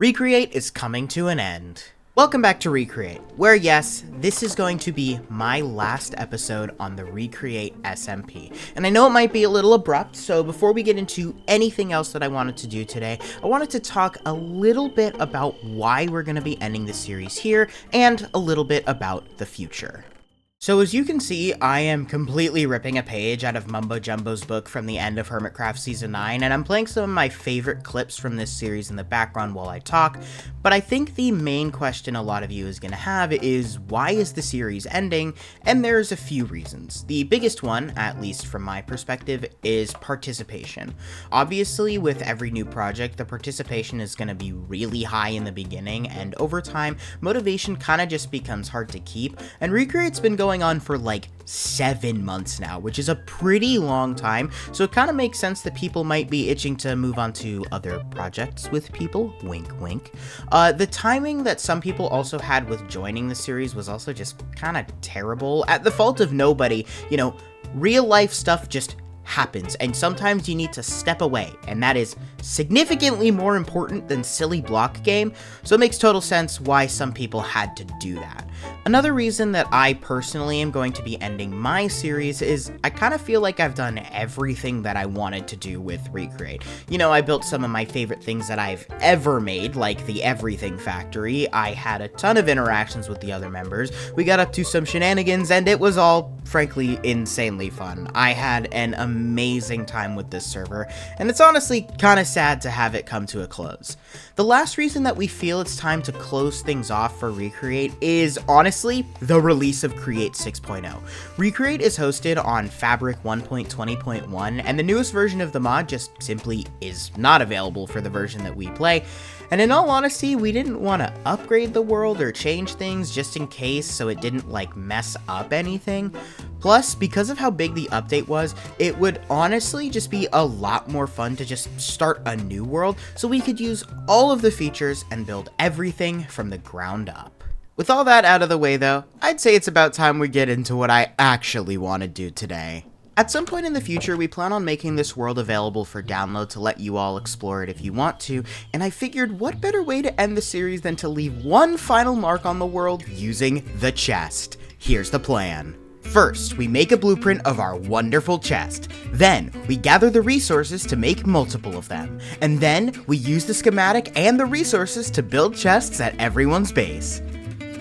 Recreate is coming to an end. Welcome back to Recreate, where yes, this is going to be my last episode on the Recreate SMP. And I know it might be a little abrupt, so before we get into anything else that I wanted to do today, I wanted to talk a little bit about why we're going to be ending the series here, and a little bit about the future. So as you can see, I am completely ripping a page out of Mumbo Jumbo's book from the end of Hermitcraft Season 9, and I'm playing some of my favorite clips from this series in the background while I talk, but I think the main question a lot of you is going to have is, why is the series ending? And there's a few reasons. The biggest one, at least from my perspective, is participation. Obviously, with every new project, the participation is going to be really high in the beginning, and over time, motivation kind of just becomes hard to keep, and Recreate's been going on for like 7 months now, which is a pretty long time, so it kind of makes sense that people might be itching to move on to other projects with people, wink wink. The timing that some people also had with joining the series was also just kind of terrible, at the fault of nobody. You know, real life stuff just happens, and sometimes you need to step away, and that is significantly more important than silly block game, so it makes total sense why some people had to do that. Another reason that I personally am going to be ending my series is I kind of feel like I've done everything that I wanted to do with Recreate. You know, I built some of my favorite things that I've ever made, like the Everything Factory. I had a ton of interactions with the other members. We got up to some shenanigans, and it was all, frankly, insanely fun. I had an amazing time with this server, and it's honestly kind of sad to have it come to a close. The last reason that we feel it's time to close things off for Recreate is honestly the release of Create 6.0. Recreate is hosted on Fabric 1.20.1, and the newest version of the mod just simply is not available for the version that we play. And in all honesty, we didn't want to upgrade the world or change things just in case so it didn't like mess up anything. Plus, because of how big the update was, it would honestly just be a lot more fun to just start a new world so we could use all of the features and build everything from the ground up. With all that out of the way though, I'd say it's about time we get into what I actually want to do today. At some point in the future, we plan on making this world available for download to let you all explore it if you want to, and I figured what better way to end the series than to leave one final mark on the world using the chest. Here's the plan. First, we make a blueprint of our wonderful chest. Then, we gather the resources to make multiple of them. And then, we use the schematic and the resources to build chests at everyone's base.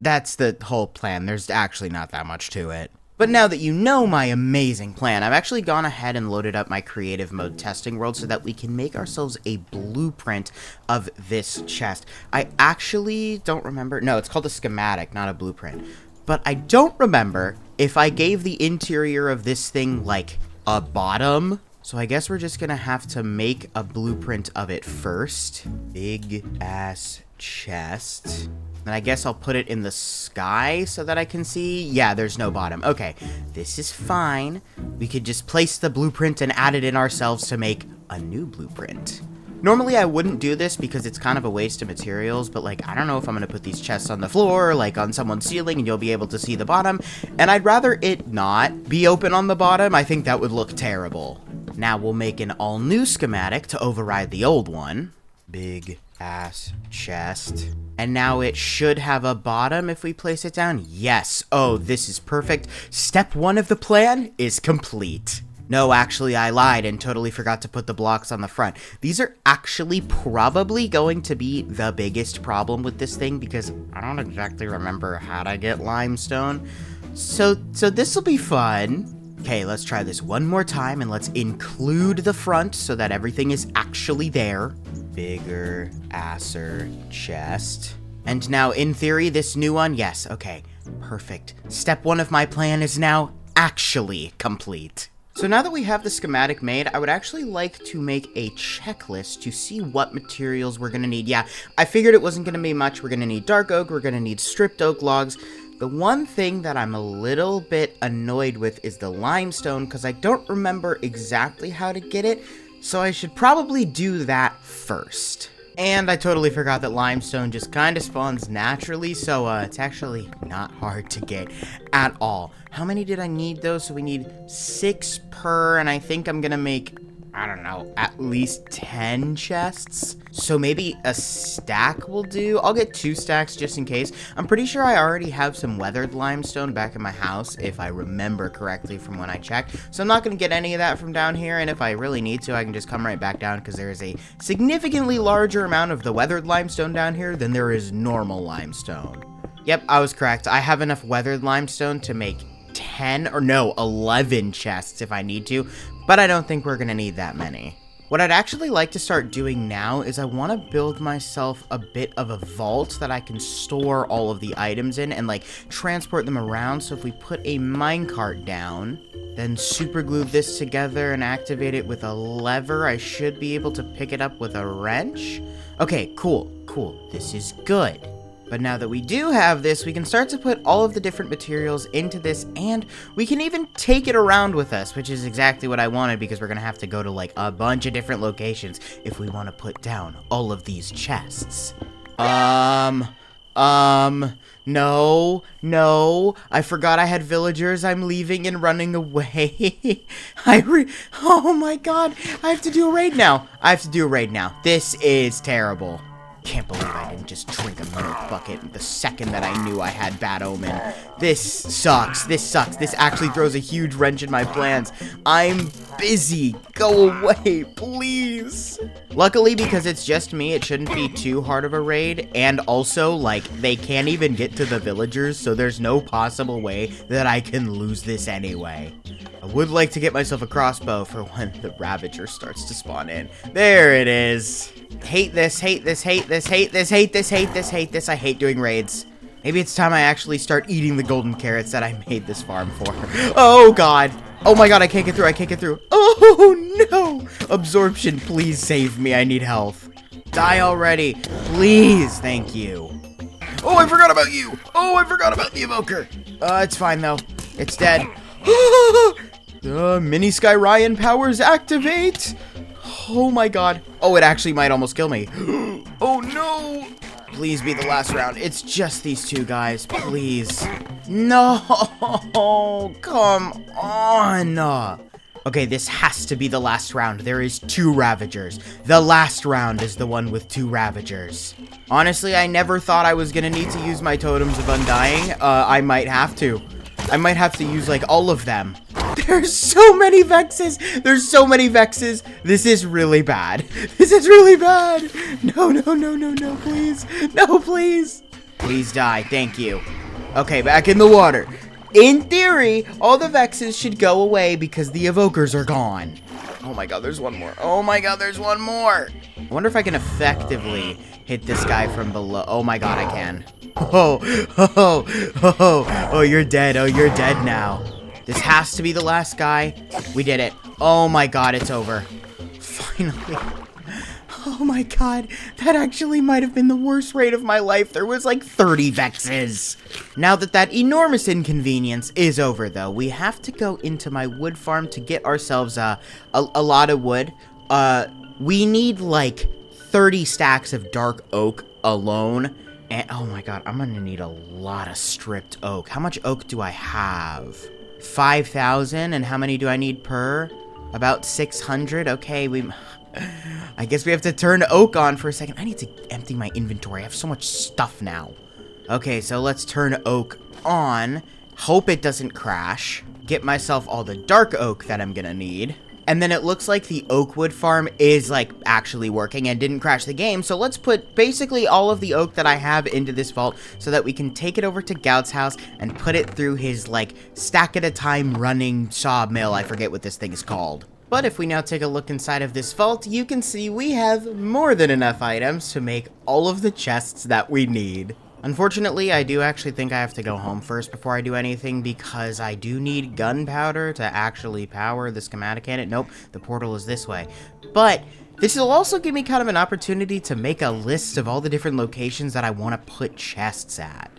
That's the whole plan. There's actually not that much to it. But now that you know my amazing plan, I've actually gone ahead and loaded up my creative mode testing world so that we can make ourselves a blueprint of this chest. I actually don't remember. No, it's called a schematic, not a blueprint. But I don't remember if I gave the interior of this thing like a bottom. So I guess we're just gonna have to make a blueprint of it first. Big ass chest. And I guess I'll put it in the sky so that I can see. Yeah, there's no bottom. Okay, this is fine. We could just place the blueprint and add it in ourselves to make a new blueprint. Normally I wouldn't do this because it's kind of a waste of materials, but like, I don't know if I'm going to put these chests on the floor, like on someone's ceiling, and you'll be able to see the bottom. And I'd rather it not be open on the bottom. I think that would look terrible. Now we'll make an all new schematic to override the old one. Big ass chest. And now it should have a bottom if we place it down. Yes. Oh, this is perfect. Step 1 of the plan is complete. No, actually, I lied and totally forgot to put the blocks on the front. These are actually probably going to be the biggest problem with this thing because I don't exactly remember how to get limestone. So this will be fun. Okay, let's try this one more time and let's include the front so that everything is actually there. Bigger asser chest. And now, in theory, this new one, yes, okay, perfect. Step 1 of my plan is now actually complete. So now that we have the schematic made, I would actually like to make a checklist to see what materials we're gonna need. Yeah, I figured it wasn't gonna be much. We're gonna need dark oak, we're gonna need stripped oak logs. The one thing that I'm a little bit annoyed with is the limestone, because I don't remember exactly how to get it, so I should probably do that first. And I totally forgot that limestone just kind of spawns naturally, so it's actually not hard to get at all. How many did I need though? So we need 6 per, and I think I'm gonna make I don't know, at least 10 chests. So maybe a stack will do. I'll get 2 stacks just in case. I'm pretty sure I already have some weathered limestone back in my house, if I remember correctly from when I checked. So I'm not going to get any of that from down here, and if I really need to, I can just come right back down, because there is a significantly larger amount of the weathered limestone down here than there is normal limestone. Yep, I was correct. I have enough weathered limestone to make 10, or no, 11 chests if I need to, but I don't think we're gonna need that many. What I'd actually like to start doing now is I want to build myself a bit of a vault that I can store all of the items in and like transport them around. So if we put a minecart down, then super glue this together and activate it with a lever, I should be able to pick it up with a wrench. Okay, cool. This is good. But now that we do have this, we can start to put all of the different materials into this, and we can even take it around with us, which is exactly what I wanted, because we're going to have to go to, like, a bunch of different locations if we want to put down all of these chests. No, I forgot I had villagers. I'm leaving and running away. Oh my god, I have to do a raid now. This is terrible. Can't believe I didn't just drink a milk bucket the second that I knew I had bad omen. This sucks. This actually throws a huge wrench in my plans. I'm busy. Go away, please. Luckily, because it's just me, it shouldn't be too hard of a raid. And also, like, they can't even get to the villagers, so there's no possible way that I can lose this anyway. I would like to get myself a crossbow for when the Ravager starts to spawn in. There it is. Hate this. I hate doing raids. Maybe it's time I actually start eating the golden carrots that I made this farm for. Oh god. Oh my god, I can't get through. Oh no. Absorption, please save me. I need health. Die already. Please. Thank you. Oh, I forgot about you. Oh, I forgot about the evoker. It's fine though. It's dead. Mini Sky Ryan powers activate. Oh my god. Oh, it actually might almost kill me. Oh no. Please be the last round. It's just these two guys. Please. No. Come on. Okay, this has to be the last round. There is 2 Ravagers. The last round is the one with 2 Ravagers. Honestly, I never thought I was gonna need to use my Totems of Undying. I might have to. I might have to use, like, all of them. There's so many Vexes. This is really bad. No, please. No, please. Please die. Thank you. Okay, back in the water. In theory, all the Vexes should go away because the Evokers are gone. Oh my god, there's one more. I wonder if I can effectively hit this guy from below. Oh my god, I can. Oh, you're dead. You're dead now. This has to be the last guy. We did it. Oh my god, it's over. Finally. Oh my god, that actually might have been the worst raid of my life. There was like 30 Vexes. Now that enormous inconvenience is over, though, we have to go into my wood farm to get ourselves a lot of wood. We need like 30 stacks of dark oak alone. And oh my god, I'm gonna need a lot of stripped oak. How much oak do I have? 5,000, and how many do I need per? About 600. Okay, I guess we have to turn oak on for a second. I need to empty my inventory. I have so much stuff now. Okay, so let's turn oak on. Hope it doesn't crash. Get myself all the dark oak that I'm gonna need. And then it looks like the oak wood farm is like actually working and didn't crash the game. So let's put basically all of the oak that I have into this vault so that we can take it over to Gout's house and put it through his like stack at a time running sawmill. I forget what this thing is called. But if we now take a look inside of this vault, you can see we have more than enough items to make all of the chests that we need. Unfortunately, I do actually think I have to go home first before I do anything because I do need gunpowder to actually power the schematic cannon. Nope, the portal is this way. But this will also give me kind of an opportunity to make a list of all the different locations that I want to put chests at.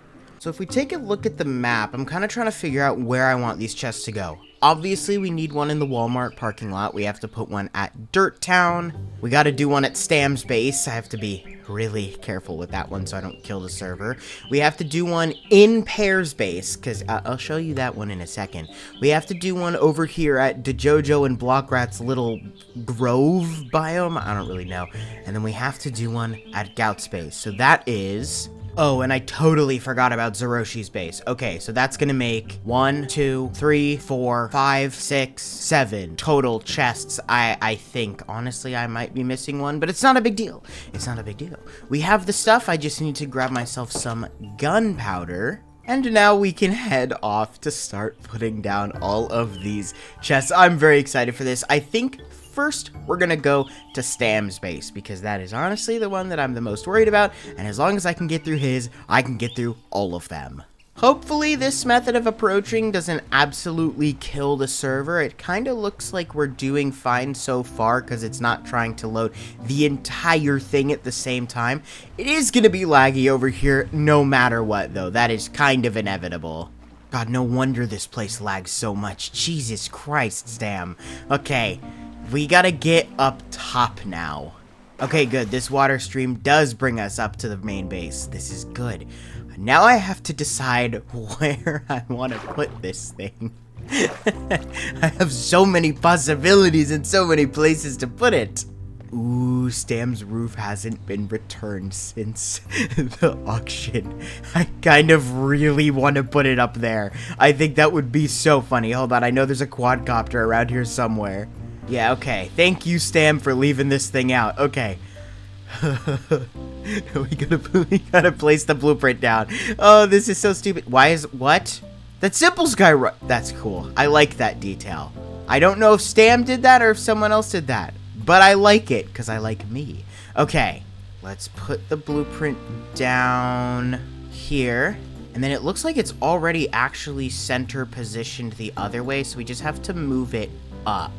So if we take a look at the map, I'm kind of trying to figure out where I want these chests to go. Obviously, we need one in the Walmart parking lot. We have to put one at Dirt Town. We got to do one at Stam's base. I have to be really careful with that one so I don't kill the server. We have to do one in Pear's base, because I'll show you that one in a second. We have to do one over here at DeJojo and Blockrat's little grove biome. I don't really know. And then we have to do one at Gout's base. So that is... Oh, and I totally forgot about Zeroshi's base. Okay, so that's gonna make 1, 2, 3, 4, 5, 6, 7 total chests. I think, honestly, I might be missing one, but it's not a big deal. It's not a big deal. We have the stuff. I just need to grab myself some gunpowder. And now we can head off to start putting down all of these chests. I'm very excited for this. I think first, we're gonna go to Stam's base, because that is honestly the one that I'm the most worried about, and as long as I can get through his, I can get through all of them. Hopefully, this method of approaching doesn't absolutely kill the server. It kind of looks like we're doing fine so far, because it's not trying to load the entire thing at the same time. It is gonna be laggy over here, no matter what, though. That is kind of inevitable. God, no wonder this place lags so much. Jesus Christ, Stam. Okay. We gotta get up top now. Okay, good. This water stream does bring us up to the main base. This is good. Now I have to decide where I want to put this thing. I have so many possibilities and so many places to put it. Ooh, Stam's roof hasn't been returned since the auction. I kind of really want to put it up there. I think that would be so funny. Hold on, I know there's a quadcopter around here somewhere. Yeah, okay. Thank you, Stam, for leaving this thing out. Okay. we gotta place the blueprint down. Oh, this is so stupid. Why is... What? That Simple Sky... That's cool. I like that detail. I don't know if Stam did that or if someone else did that. But I like it, because I like me. Okay. Let's put the blueprint down here. And then it looks like it's already actually center positioned the other way, so we just have to move it up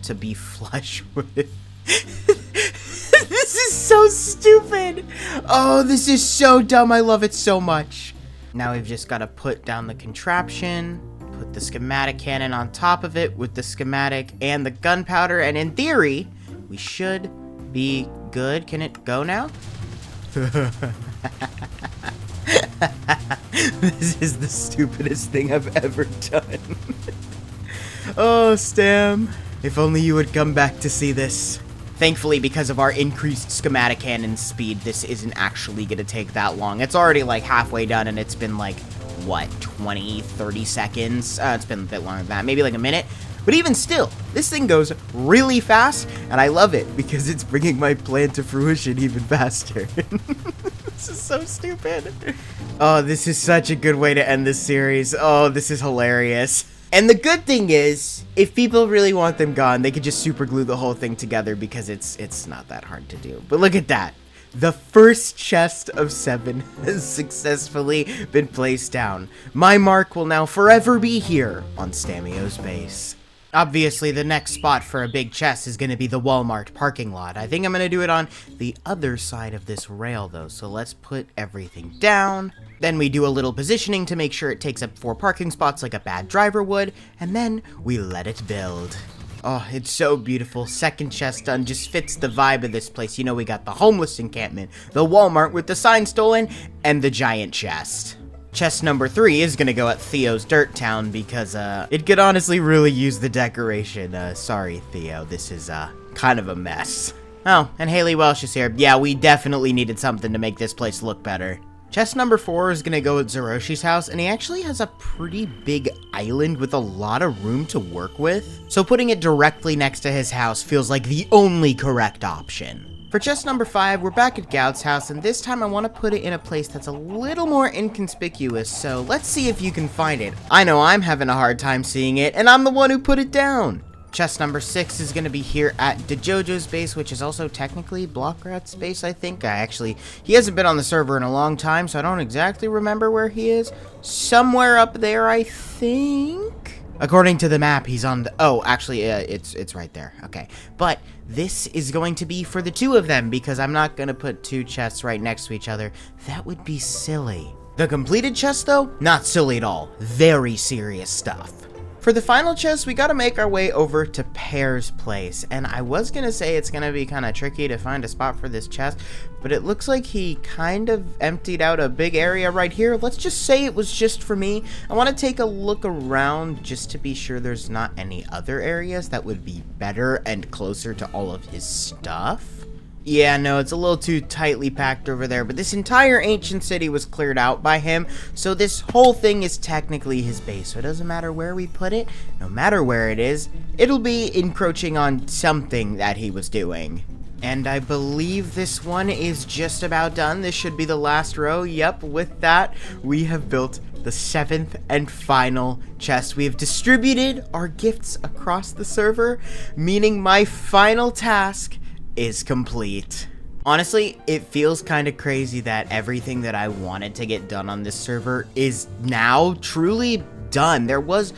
to be flush with. This is so stupid. Oh, this is so dumb. I love it so much. Now we've just got to put down the contraption, put the schematic cannon on top of it with the schematic and the gunpowder, and in theory, we should be good. Can it go now? This is the stupidest thing I've ever done. Oh, Stam. If only you would come back to see this. Thankfully, because of our increased schematic cannon speed, this isn't actually going to take that long. It's already like halfway done, and it's been like, what, 20, 30 seconds? It's been a bit longer than that, maybe like a minute. But even still, this thing goes really fast, and I love it because it's bringing my plan to fruition even faster. This is so stupid. Oh, this is such a good way to end this series. Oh, this is hilarious. And the good thing is, if people really want them gone, they could just super glue the whole thing together because it's not that hard to do. But look at that. The first chest of 7 has successfully been placed down. My mark will now forever be here on Stamio's base. Obviously, the next spot for a big chest is going to be the Walmart parking lot. I think I'm going to do it on the other side of this rail, though. So let's put everything down. Then we do a little positioning to make sure it takes up 4 parking spots like a bad driver would. And then we let it build. Oh, it's so beautiful. Second chest done. Just fits the vibe of this place. You know, we got the homeless encampment, the Walmart with the sign stolen, and the giant chest. Chest number 3 is gonna go at Theo's Dirt Town because, it could honestly really use the decoration. Sorry, Theo, this is, kind of a mess. Oh, and Haley Welsh is here. Yeah, we definitely needed something to make this place look better. Chest number 4 is gonna go at Zeroshi's house, and he actually has a pretty big island with a lot of room to work with. So putting it directly next to his house feels like the only correct option. For chest number 5, we're back at Gout's house, and this time I want to put it in a place that's a little more inconspicuous, so let's see if you can find it. I know I'm having a hard time seeing it, and I'm the one who put it down. Chest number 6 is going to be here at DeJojo's base, which is also technically Blockrat's base, I think. He hasn't been on the server in a long time, so I don't exactly remember where he is. Somewhere up there, I think. According to the map, he's on the... Oh, actually, it's right there. Okay. But this is going to be for the 2 of them, because I'm not going to put 2 chests right next to each other. That would be silly. The completed chest though, not silly at all. Very serious stuff. For the final chest, we gotta make our way over to Pear's place, and I was gonna say it's gonna be kind of tricky to find a spot for this chest, but it looks like he kind of emptied out a big area right here. Let's just say it was just for me. I want to take a look around just to be sure there's not any other areas that would be better and closer to all of his stuff. Yeah, no, it's a little too tightly packed over there, but this entire ancient city was cleared out by him, so this whole thing is technically his base, so it doesn't matter where we put it, no matter where it is, it'll be encroaching on something that he was doing. And I believe this one is just about done. This should be the last row. Yep, with that, we have built the 7th and final chest. We have distributed our gifts across the server, meaning my final task is complete. Honestly, it feels kind of crazy that everything that I wanted to get done on this server is now truly done. There was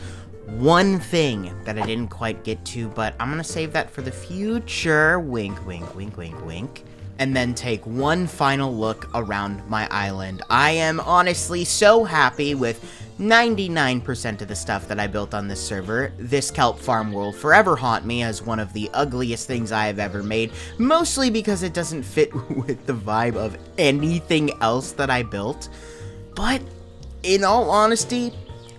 one thing that I didn't quite get to, but I'm gonna save that for the future. Wink, wink, wink, wink, wink. And then take one final look around my island. I am honestly so happy with 99% of the stuff that I built on this server. This kelp farm will forever haunt me as one of the ugliest things I have ever made, mostly because it doesn't fit with the vibe of anything else that I built. But in all honesty,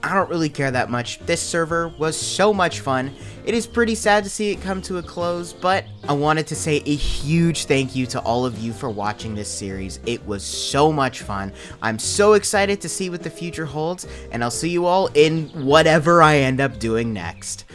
I don't really care that much. This server was so much fun. It is pretty sad to see it come to a close, but I wanted to say a huge thank you to all of you for watching this series. It was so much fun. I'm so excited to see what the future holds, and I'll see you all in whatever I end up doing next.